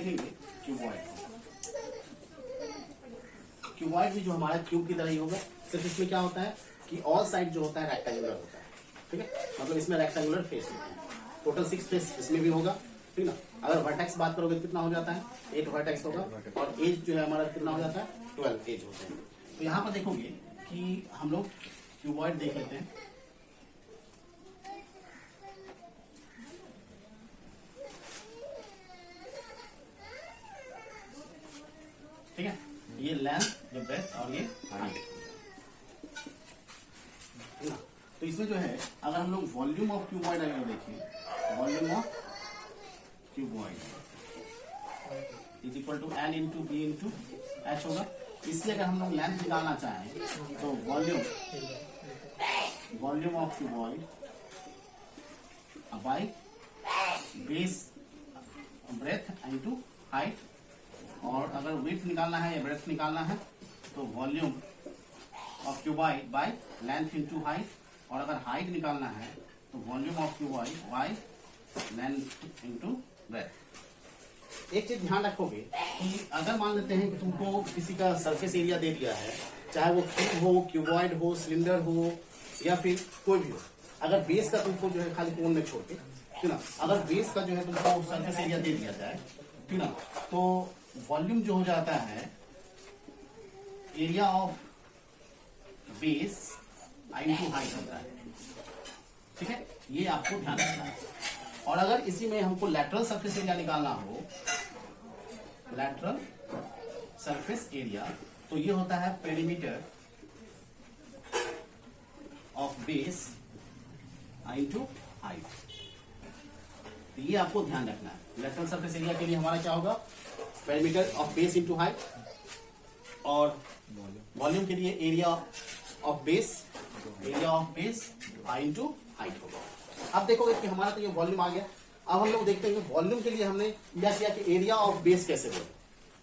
देखेंगे cuboid. Cuboid भी जो हमारा क्यूब की तरह ही होगा, सिर्फ इसमें क्या होता है कि ऑल साइड जो होता है रेक्टेंगुलर होता है, ठीक है, मतलब इसमें रेक्टेंगुलर फेस होता है। टोटल 6 फेस इसमें भी होगा, ठीक ना। अगर वर्टेक्स बात करोगे कितना हो जाता है, 8 वर्टेक्स होगा, और एज जो है हमारा कितना हो जाता है, 12 एज होते हैं। तो यहाँ पर देखोगे कि हम लोग क्यूबॉइड देख लेते हैं। ठीक है, ये लेंथ, ये ब्रेथ और ये हाइट, तो इसमें जो है अगर हम लोग वॉल्यूम ऑफ क्यूबॉइड अगर देखें, volume of cuboid is equal to l into B into h होगा। इससे अगर हम लोग लेंथ निकालना चाहें तो volume of cuboid by base breadth into height, और अगर विड्थ निकालना है या ब्रेथ निकालना है तो volume of cuboid by length into height, और अगर हाइट निकालना है तो volume of cuboid by length into breath. एक चीज ध्यान रखोगे कि अगर मान लेते हैं कि तुमको किसी का सरफेस एरिया दे दिया है, चाहे वो क्यूब हो, क्यूबॉइड हो, सिलेंडर हो, या फिर कोई भी हो, अगर बेस का तुमको जो है खाली कोन में छोड़ के, ठीक ना, अगर बेस का जो है तुमको सरफेस एरिया दे दिया जाए, ठीक ना, तो वॉल्यूम जो हो जाता है area of base into height होता है, ठीक है, ये आपको ध्यान रखना है। और अगर इसी में हमको लैटरल सरफेस एरिया निकालना हो, लैटरल सरफेस एरिया, तो ये होता है perimeter of base into height. तो ये आपको ध्यान रखना है। लैटरल सरफेस एरिया के लिए हमारा क्या होगा, perimeter of base into height, और वॉल्यूम के लिए area of base into height होगा। अब देखोगे कि हमारा तो ये वॉल्यूम आ गया। अब हम लोग देखते हैं कि वॉल्यूम के लिए हमने क्या किया कि एरिया ऑफ बेस कैसे बोले।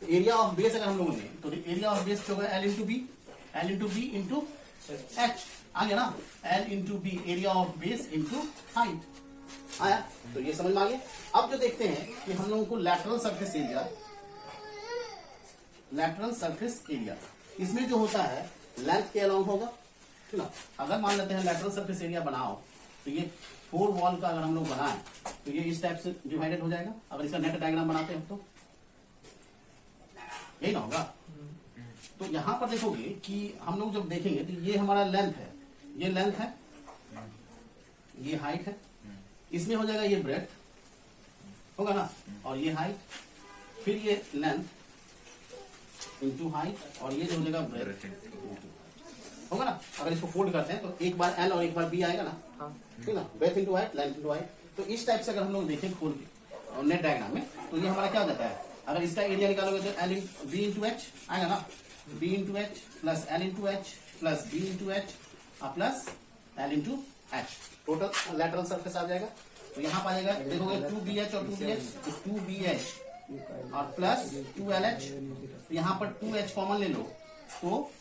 तो एरिया ऑफ बेस अगर हम लोग लें तो एरिया ऑफ बेस जो है L into B into H आ गया ना, L into B area of base into height आया, तो ये समझ में आ गया। अब जो देखते हैं कि हम लोगों को लैटरल सरफेस एरिया इसमें जो होता है लेंथ के अलोंग होगा, ठीक ना। अगर मान लेते हैं लैटरल सरफेस एरिया बनाओ तो ये 4 वॉल का अगर हम लोग बनाएं तो ये इस टाइप से डिवाइडेड हो जाएगा। अगर इसका नेट डायग्राम बनाते हैं तो यही ना होगा। तो यहां पर देखोगे कि हम लोग जब देखेंगे तो ये हमारा लेंथ है, ये लेंथ है, ये हाइट है, इसमें हो जाएगा ये ब्रेथ होगा ना, और ये हाइट, फिर ये लेंथ इंटू हाइट, और ये जो हो जाएगा ब्रेथ होगा ना। अगर इसको फोल्ड करते हैं तो एक बार एल और एक बार बी आएगा ना, ठीक ना, breath into height, length into height. तो इस टाइप से अगर हम लोग देखें खोल के नेट डायग्राम में, तो ये हमारा क्या हो जाता है, अगर इसका एरिया निकालोगे तो एल बी इंटू एच आएगा ना, B into H plus L into H plus B into H plus L into H, total lateral surface आ जाएगा। तो यहाँ पर आ जाएगा, देखोगे 2BH और 2BH, तो 2BH और प्लस 2LH, तो यहाँ पर 2H कॉमन ले लो तो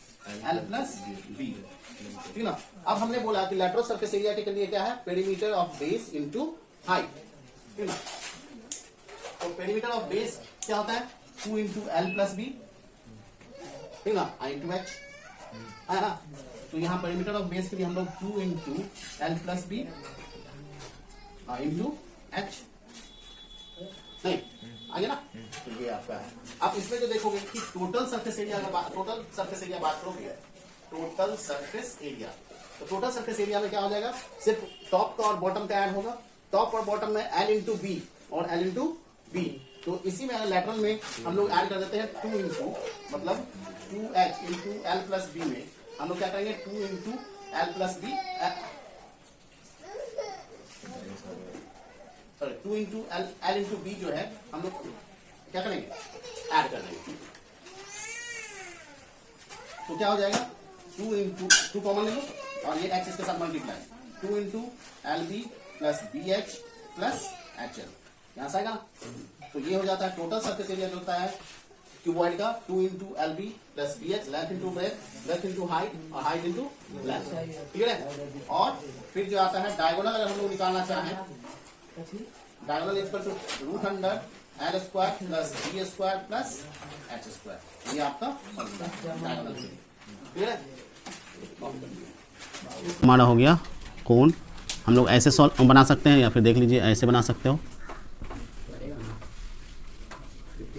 L प्लस बी, ठीक ना। अब हमने बोला कि लैटरल सरफेस एरिया के लिए क्या है, perimeter of base into height, ठीक ना। तो पेरीमीटर ऑफ बेस क्या होता है, 2 इंटू एल प्लस बी, ठीक ना, आई इंटू एच है ना। तो यहाँ पेरीमीटर ऑफ बेस के लिए हम लोग 2 into l plus B into h, नहीं आ गया ना। तो ये आपका है। अब इसमें जो देखोगे कि टोटल सरफेस एरिया बात करोगे, टोटल सरफेस एरिया, तो टोटल सरफेस एरिया में क्या हो जाएगा, सिर्फ टॉप का और बॉटम का ऐड होगा। टॉप और बॉटम में एल इंटू बी और एल इंटू बी, तो इसी में लैटरल में हम लोग ऐड कर देते हैं 2 इंटू, मतलब 2H into l plus B में हम लोग क्या करेंगे, 2 into l plus b, sorry 2 into l into b जो है हम लोग क्या करेंगे, ऐड कर देंगे। तो क्या हो जाएगा, 2 इंटू 2 कॉमन ले लो और ये x इसके साथ multiply, 2 into l b plus b h plus h l, यहां से आएगा ना। तो ये हो जाता है टोटल सरफेस एरिया जो होता है क्यूबॉइड का, 2 into l b plus b h, length into breadth into height, और हाइट इंटू लेंथ, क्लियर है। और फिर जो आता है डायगोनल, अगर हम लोग निकालना चाहें, diagonal equal to root under l square plus b square plus h square, ये आपका डायगोनल थ्योरी। क्लियर है? हमारा हो गया कोण। हम लोग ऐसे सॉल्व बना सकते हैं या फिर देख लीजिए ऐसे बना सकते हो,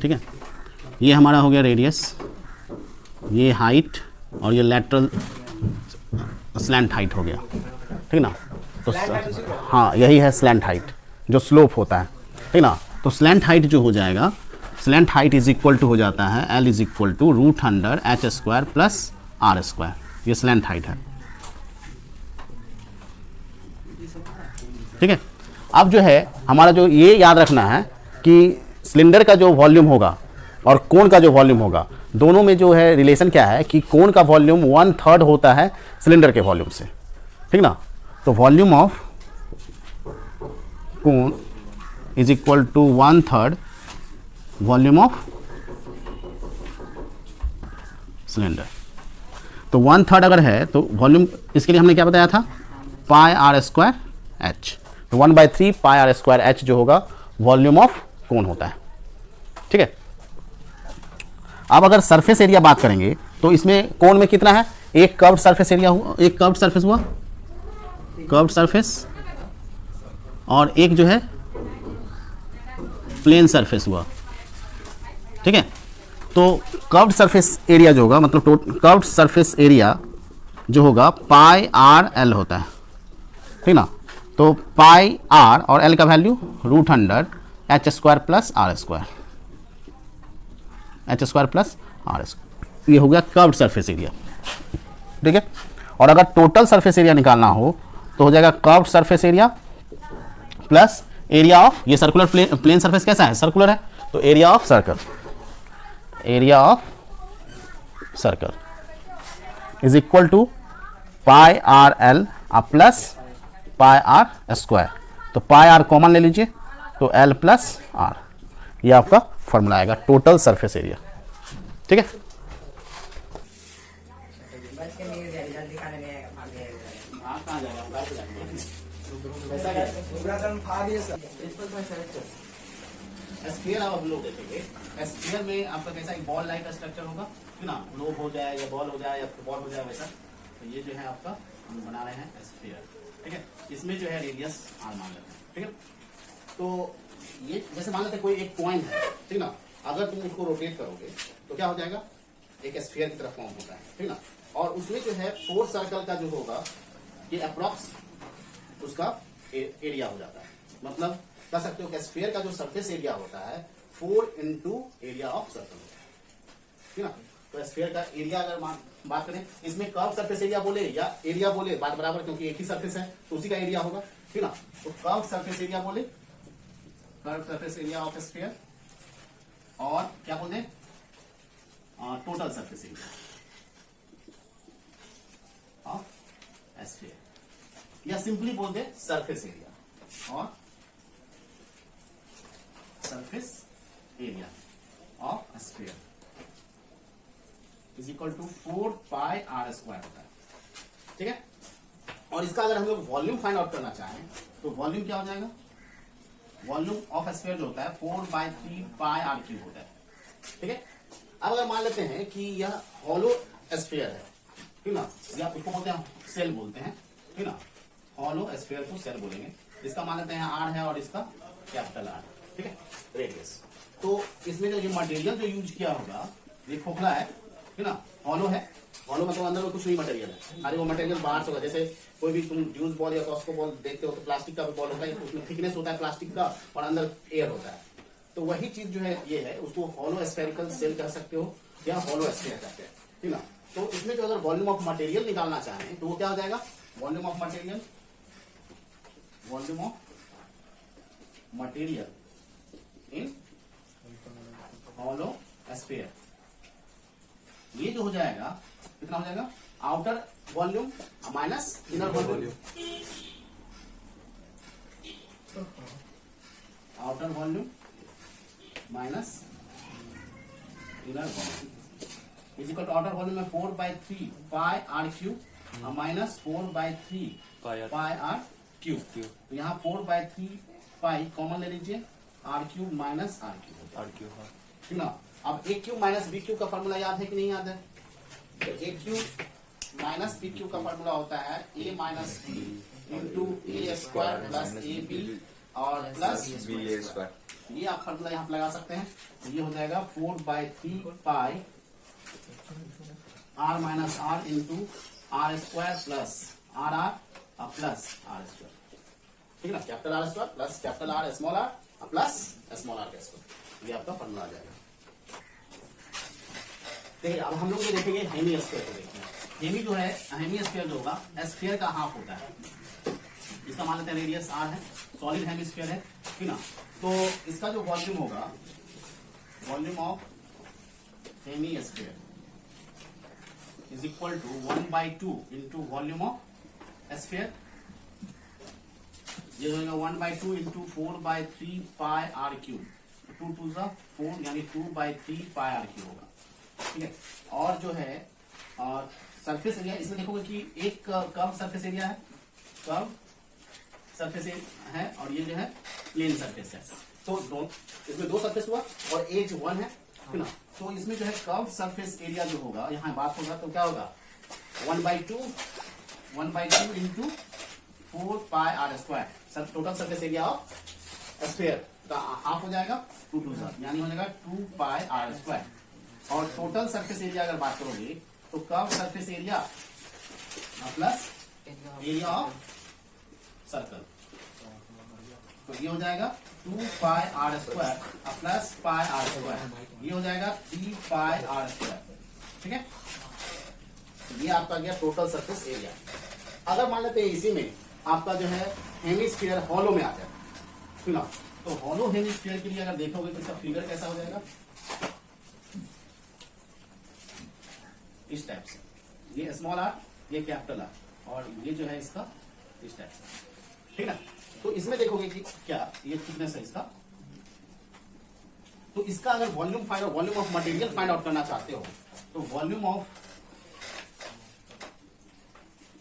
ठीक है। ये हमारा हो गया रेडियस, ये हाइट और ये लैटरल स्लैंट हाइट हो गया, ठीक ना। तो हाँ यही है स्लैंट हाइट जो स्लोप होता है, ठीक ना। तो स्लैंट हाइट जो हो जाएगा, slant height is equal to हो जाता है l is equal to root under h square plus are square, ये स्लैंट हाइट है, ठीक है। अब जो है हमारा जो ये याद रखना है कि सिलेंडर का जो वॉल्यूम होगा और कोण का जो वॉल्यूम होगा, दोनों में जो है रिलेशन क्या है कि कोण का वॉल्यूम 1/3 होता है सिलेंडर के वॉल्यूम से, ठीक ना। तो volume of cone is equal to 1/3 volume of cylinder. तो 1/3 अगर है तो वॉल्यूम, इसके लिए हमने क्या बताया था, पाई आर स्क्वायर एच। तो 1/3 पाई आर स्क्वायर एच जो होगा वॉल्यूम ऑफ कोण होता है, ठीक है। अब अगर सरफेस एरिया बात करेंगे तो इसमें कोण में कितना है, एक कर्व्ड सरफेस एरिया हुआ, एक कर्व्ड सरफेस हुआ, कर्व्ड सरफेस, और एक जो है प्लेन सरफेस हुआ, ठीक है। तो कर्व्ड सरफेस एरिया जो होगा, मतलब कर्व्ड सरफेस एरिया जो होगा पाई आर एल होता है, ठीक ना। तो पाई आर और एल का value root under h square plus are square, h square plus are square, ये हो गया कर्व्ड सरफेस एरिया, ठीक है। और अगर टोटल सरफेस एरिया निकालना हो तो हो जाएगा curved surface area plus area of, ये सर्कुलर प्लेन सरफेस कैसा है, सर्कुलर है, तो area of circle, area of circle is equal to pi r l plus pi are square. तो पाई आर कॉमन ले लीजिए, तो एल प्लस आर, ये आपका फॉर्मूला आएगा टोटल सरफेस एरिया, ठीक है। स्फीयर आप हम लोग देखेंगे, स्फीयर में आपका कैसा एक बॉल लाइक स्ट्रक्चर होगा, है ना, ग्लोब हो जाए या बॉल हो जाए या बॉल हो जाए वैसा। तो ये जो है आपका हम बना रहे हैं स्फीयर, ठीक है। इसमें जो है रेडियस आर मान लेते हैं, ठीक है। तो ये जैसे मान लेते हैं कोई एक पॉइंट है, ठीक ना, अगर तुम उसको रोटेट करोगे तो क्या हो जाएगा, एक स्फीयर की तरह फॉर्म होता है, ठीक ना। और उसमें जो है 4 सर्कल का जो होगा ये अप्रॉक्स उसका एरिया हो जाता है, मतलब कह सकते हो कि स्फीयर का जो सरफेस एरिया होता है 4 इंटू एरिया ऑफ सर्कल, ठीक ना। तो स्फीयर का एरिया अगर बात करें, इसमें कर्व सरफेस एरिया बोले या एरिया बोले बात बराबर, क्योंकि एक ही सरफेस है तो उसी का एरिया होगा, ठीक ना। तो कर्व सरफेस एरिया बोले, curve surface area of sphere, और क्या बोलते हैं total surface area of sphere, या सिंपली बोलते हैं सरफेस एरिया और surface area of sphere is equal to 4 pi are square होता है, ठीक है। और इसका अगर हम लोग वॉल्यूम फाइंड आउट करना चाहें तो वॉल्यूम क्या हो जाएगा, वॉल्यूम ऑफ स्फीयर जो होता है 4/3 पाई आर क्यूब होता है, ठीक है। अब अगर मान लेते हैं कि यह हॉलो स्फीयर है, ठीक ना, या उसको बोलते हैं सेल बोलते हैं, ठीक ना, हॉलो स्फीयर को सेल बोलेंगे। इसका मान लेते हैं आर है और इसका कैपिटल आर, ठीक है, रेडियस। तो इसमें जो ये मटेरियल जो यूज किया होगा ये खोखला है, ठीक ना, हॉलो है, हॉलो मतलब अंदर में कुछ नहीं मटेरियल है, अरे वो मटेरियल बाहर से होगा। जैसे कोई भी तुम ज्यूस बॉल या कॉस्को बॉल देखते हो तो प्लास्टिक का भी बॉल होता है, उसमें थिकनेस होता है प्लास्टिक का और अंदर एयर होता है। तो वही चीज जो है ये है, उसको हॉलो स्फेरिकल सेल कह सकते हो या हॉलो स्फीयर कहते हैं, ठीक ना। तो इसमें जो अगर वॉल्यूम ऑफ मटेरियल निकालना चाहें तो वो क्या हो जाएगा, volume of material, volume of material in hollow sphere, ये जो हो जाएगा कितना हो जाएगा, outer volume minus inner volume, outer volume minus inner volume is equal to outer volume में 4/3 pi are cube minus 4/3 pi are cube. तो यहाँ 4/3 पाई कॉमन ले लीजिए, are cube minus are cube, ठीक ना। अब A cube minus B cube का formula याद है कि नहीं याद है? तो A cube minus B cube का फॉर्मूला होता है A minus B into A square plus A B और प्लस बी ए स्क्वायर। ये आप फॉर्मूला यहाँ पे लगा सकते हैं। तो ये हो जाएगा 4/3 pi R minus R into R square plus R R plus are square, ठीक है ना। Capital R square plus capital R small R plus small R का स्क्वायर, ये आपका फॉर्मूला आ जाएगा। देखिए अब हम लोग ये देखेंगे हेमी स्फीयर को देखते हैं। हेमी जो है, हेमी स्फीयर जो होगा स्फीयर का हाफ होता है, इसका मान लेते हैं रेडियस आर है, सॉलिड हेमी स्फीयर है, ठीक ना। तो इसका जो वॉल्यूम होगा, volume of hemisphere is equal to 1/2 into volume of sphere. ये हो जाएगा 1/2 इंटू 4/3 पाई आर क्यूब, 2 2 4 यानी 2/3 पाई आर क्यूब होगा, ठीक है। और जो है और सरफेस एरिया, इसमें देखोगे कि एक कर्व सरफेस एरिया है, कर्व सरफेस है और ये जो है प्लेन सरफेस है। तो इसमें दो सरफेस हुआ और एज 1 है, ठीक ना। तो इसमें जो है कर्व सरफेस एरिया जो होगा, यहाँ बात होगा तो क्या होगा 1/2 इंटू 4 पाई आर स्क्वायर, सब total surface area of sphere का हाफ हो जाएगा 2 2 यानी हो जाएगा 2 पाई आर स्क्वायर। और टोटल सरफेस एरिया अगर बात करोगे तो curve surface area plus area of circle, तो ये हो जाएगा 2 pi are square plus pi are square, ये हो जाएगा 3 पाई आर स्क्वायर, ठीक है। ये आपका गया टोटल सरफेस एरिया। अगर मान लेते हैं इसी में आपका जो है हेमिस्फीयर हॉलो में आ जाए, ठीक ना, तो हॉलो हेमिस्फीयर के लिए अगर देखोगे तो इसका फिगर कैसा हो जाएगा, इस टाइप से, ये स्मॉल आर, ये कैपिटल आर और ये जो है इसका इस टाइप से, ठीक ना। तो इसमें देखोगे कि क्या ये थिकनेस है इसका, तो इसका अगर volume find out, volume of material find out करना चाहते हो तो volume of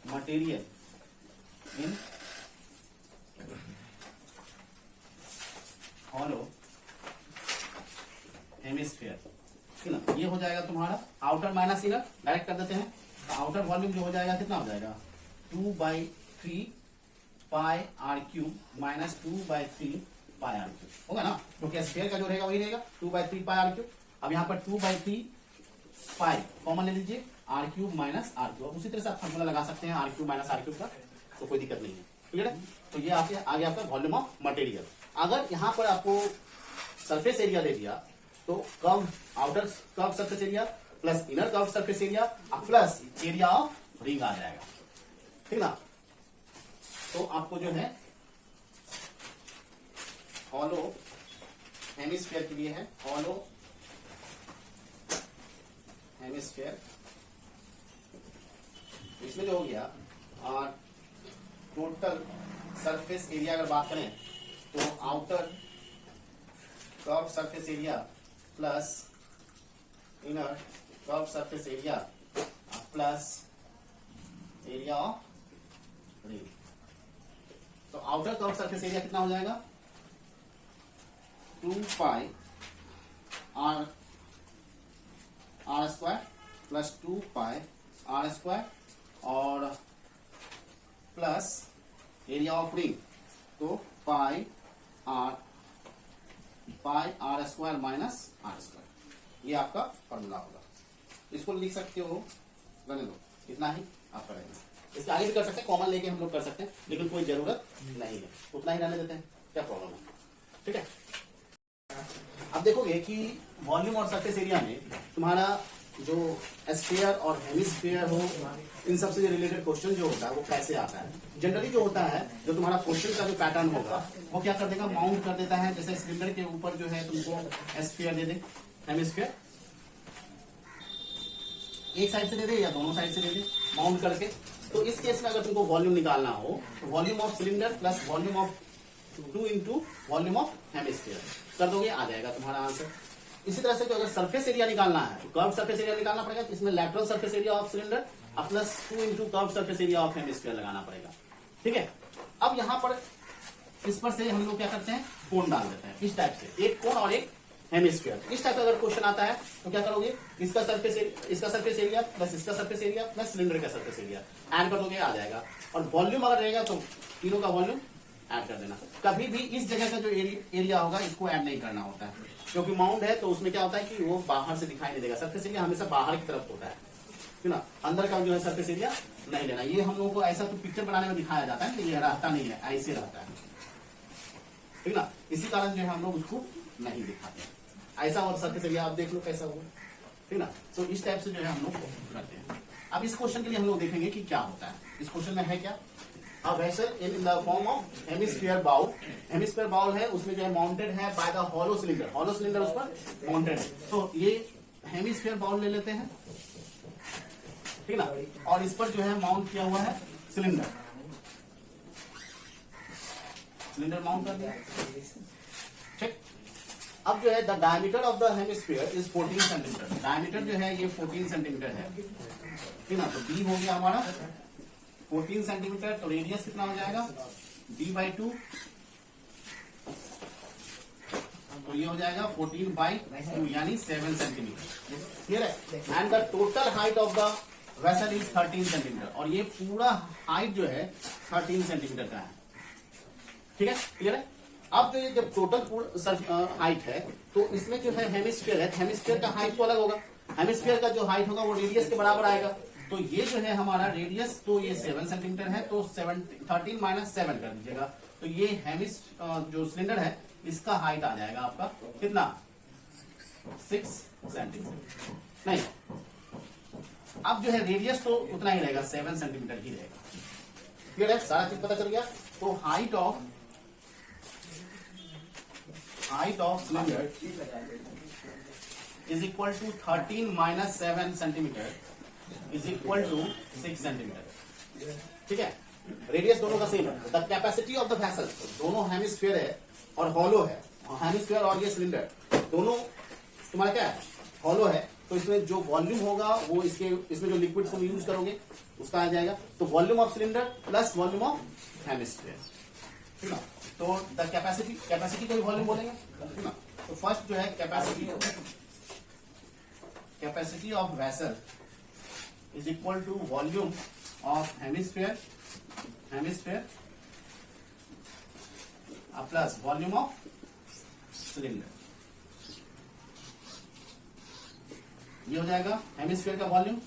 material in hollow hemisphere, ठीक ना। ये हो जाएगा तुम्हारा आउटर माइनस इनर, डायरेक्ट कर देते हैं। तो आउटर वॉल्यूम जो हो जाएगा कितना हो जाएगा 2/3 pi are cube minus 2/3 pi are cube होगा ना, क्योंकि स्फीयर का जो रहेगा वही रहेगा 2/3 पाई आर क्यूब। अब यहाँ पर 2/3 पाई कॉमन ले लीजिए, are cube minus are cube, उसी तरह से आप फॉर्मूला लगा सकते हैं r cube minus are cube का, तो कोई दिक्कत नहीं है, क्लियर है। तो ये आगे आपका वॉल्यूम ऑफ मटेरियल। अगर यहाँ पर आपको सरफेस एरिया दे दिया तो curve outer curve surface area plus inner curve surface area plus area of ring आ जाएगा, ठीक ना। तो आपको जो है हॉलो हेमिस्फीयर के लिए है, हॉलो हेमिस्फीयर, इसमें जो हो गया और टोटल सरफेस एरिया अगर बात करें तो outer curve surface area plus inner curve surface area plus area of ring. तो आउटर कर्व सरफेस एरिया कितना हो जाएगा 2 pi are square plus 2 pi are square और प्लस एरिया ऑफ रिंग, तो pi are square minus R square, ये आपका formula होगा। इसको लिख सकते हो, रहने दो, इतना ही आप करेंगे। इसके आगे भी कर सकते हैं, कॉमन लेके हम लोग कर सकते हैं, लेकिन कोई जरूरत नहीं है, उतना ही रहने देते हैं, क्या प्रॉब्लम है, ठीक है। अब देखोगे कि वॉल्यूम और सरफेस एरिया में तुम्हारा जो स्फीयर और हेमिस्फीयर हो, इन सबसे जो रिलेटेड क्वेश्चन जो होता है वो कैसे आता है। जनरली जो होता है, जो तुम्हारा क्वेश्चन का जो पैटर्न होगा वो क्या कर देगा, माउंट कर देता है। जैसे सिलेंडर के ऊपर जो है तुमको स्फीयर दे दे, हेमिस्फीयर एक साइड से दे दे या दोनों साइड से दे दे माउंट करके। तो इस केस में अगर तुमको वॉल्यूम निकालना हो तो volume of cylinder plus volume of 2 into volume of hemisphere कर दोगे, आ जाएगा तुम्हारा आंसर। इसी तरह से जो अगर सरफेस एरिया निकालना है तो कर्व सरफेस एरिया निकालना पड़ेगा, तो इसमें lateral surface area of cylinder plus 2 into curve surface area of hemisphere लगाना पड़ेगा, ठीक है। अब यहाँ पर इस पर से हम लोग क्या करते हैं, कोण डाल देते हैं इस टाइप से, एक कोण और एक हेमिस्फीयर। इस टाइप का अगर क्वेश्चन आता है तो क्या करोगे, इसका सरफेस एरिया प्लस इसका सरफेस एरिया प्लस सिलेंडर का सरफेस एरिया ऐड कर दोगे, आ जाएगा। और वॉल्यूम अगर रहेगा तो तीनों का वॉल्यूम ऐड कर देना। कभी भी इस जगह का जो एरिया होगा इसको ऐड नहीं करना होता है, क्योंकि माउंट है तो उसमें क्या होता है कि वो बाहर से दिखाई नहीं देगा। सरफेस एरिया हमेशा बाहर की तरफ होता है ना, अंदर का जो है सरफेस एरिया नहीं लेना। ये हम लोगों को ऐसा तो पिक्चर बनाने में दिखाया जाता है, ये रहता नहीं है, ऐसे रहता है, ठीक ना। इसी कारण जो है हम लोग उसको नहीं दिखाते ऐसा। और सरफेस एरिया आप देख लो कैसा होगा, ठीक ना। तो इस टाइप से जो है हम लोग करते हैं। अब इस क्वेश्चन के लिए हम लोग देखेंगे कि क्या होता है। इस क्वेश्चन में है क्या, a vessel in the form of hemisphere bowl। Hemisphere bowl है, उसमें जो है माउंटेड है by the hollow cylinder, hollow cylinder उस पर माउंटेड है। तो ये हेमिस्फीयर बाउल ले लेते हैं, ठीक ना। और इस पर जो है माउंट किया हुआ है सिलेंडर, सिलेंडर माउंट कर दिया, ठीक। अब जो है the diameter of the hemisphere is 14 centimetre. Diameter जो है ये 14 सेंटीमीटर है, ठीक ना। तो बी हो गया हमारा 14 सेंटीमीटर। तो रेडियस कितना हो जाएगा, d/2, तो ये हो जाएगा 14/2 यानी 7 सेंटीमीटर, क्लियर है। And the total height of the vessel is 13 centimetre. और ये पूरा हाइट जो है 13 सेंटीमीटर का है, ठीक है, क्लियर है। अब जो ये जब टोटल हाइट है तो इसमें जो है हेमिस्फीयर है, हेमिस्फीयर का हाइट तो अलग होगा। हेमिस्फीयर का जो हाइट होगा वो रेडियस के बराबर आएगा। तो ये जो है हमारा रेडियस, तो ये 7 सेंटीमीटर है, तो 13 माइनस 7 कर दीजिएगा। तो ये हेमिस जो सिलेंडर है इसका हाइट आ जाएगा आपका कितना, 6 सेंटीमीटर। नहीं, अब जो है रेडियस तो उतना ही रहेगा, 7 सेंटीमीटर ही रहेगा, क्लियर है, सारा चीज पता चल गया। तो height of cylinder is equal to 13 minus 7 centimetre is equal to 6 centimetre, ठीक है। रेडियस दोनों का सेम है। The capacity of the vessel, दोनों हेमिस्फीयर है और हॉलो है, हेमिस्फीयर और ये सिलेंडर दोनों तुम्हारा क्या है, हॉलो है। तो इसमें जो वॉल्यूम होगा वो इसमें जो लिक्विड तुम यूज करोगे उसका आ जाएगा। तो volume of cylinder plus volume of hemisphere, ठीक है। तो द कैपेसिटी को भी वॉल्यूम बोलेंगे, ठीक है। तो फर्स्ट जो है capacity of vessel is equal to volume of hemisphere plus volume of cylinder। ये हो जाएगा हेमिस्फीयर का volume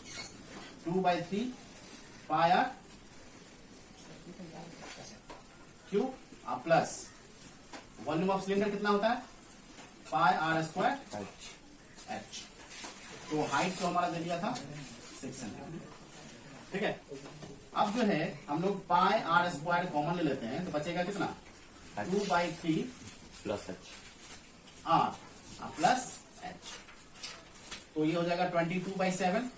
2/3 pi are cube plus volume of cylinder कितना होता है, पाई आर स्क्वायर एच। तो हाइट तो हमारा दे दिया था 6 सेंटीमीटर, ठीक है। अब जो है हम लोग पाई आर स्क्वायर कॉमन ले लेते हैं, तो बचेगा कितना, 2/3 plus H R plus H. तो ये हो जाएगा 22/7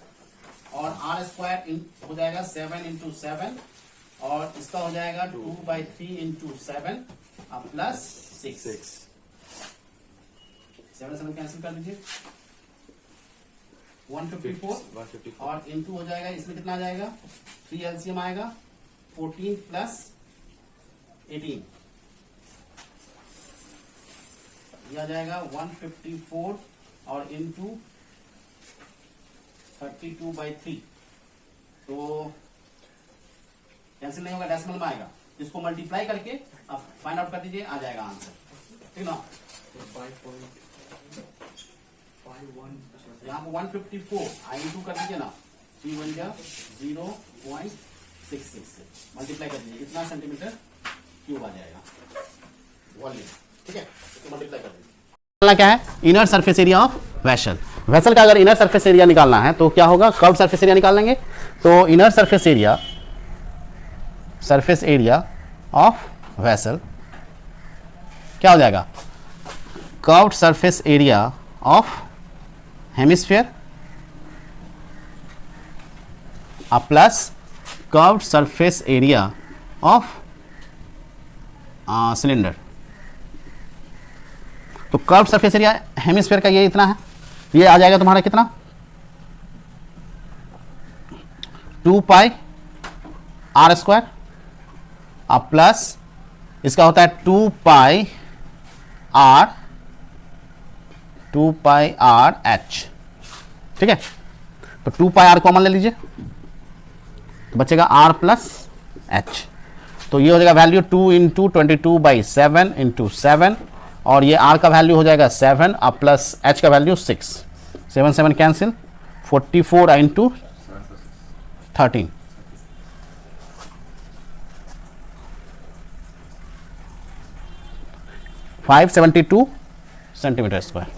और आर स्क्वायर हो जाएगा 7 इंटू 7 और इसका हो जाएगा 2/3 इंटू 7 प्लस 6। 7 कैंसिल कर दीजिए, 154 और इंटू हो जाएगा, इसमें कितना आ जाएगा, 3 एलसीएम आएगा, 14 प्लस 18 ये आ जाएगा 154 और इंटू 32/3। तो कैंसिल नहीं होगा, डेसिमल में आएगा। इसको मल्टीप्लाई करके आप फाइंड आउट कर दीजिए, आ जाएगा आंसर, ठीक ना। यहाँ पर 154 इंटू कर दीजिए ना, 3 × 0.66 से मल्टीप्लाई कर दीजिए, इतना सेंटीमीटर क्यूब आ जाएगा वॉल्यूम, ठीक है। तो मल्टीप्लाई कर दीजिए। क्या है, inner surface area of vessel. Vessel का अगर इनर सरफेस एरिया निकालना है तो क्या होगा, कर्व सरफेस एरिया निकाल लेंगे। तो inner surface area of vessel क्या हो जाएगा, curved surface area of hemisphere plus curved surface area of cylinder. तो कर्व्ड सरफेस एरिया हेमिस्फीयर का ये इतना है, ये आ जाएगा तुम्हारा कितना, 2 पाई आर स्क्वायर प्लस इसका होता है 2 पाई आर एच, ठीक है। तो 2 पाई आर कॉमन ले लीजिए, तो बचेगा आर प्लस एच। तो ये हो जाएगा वैल्यू 2 इंटू 22/7 इंटू 7, और ये आर का वैल्यू हो जाएगा 7 और प्लस एच का value 6, 7 7 cancel, 44 into 13, 572 centimetre square.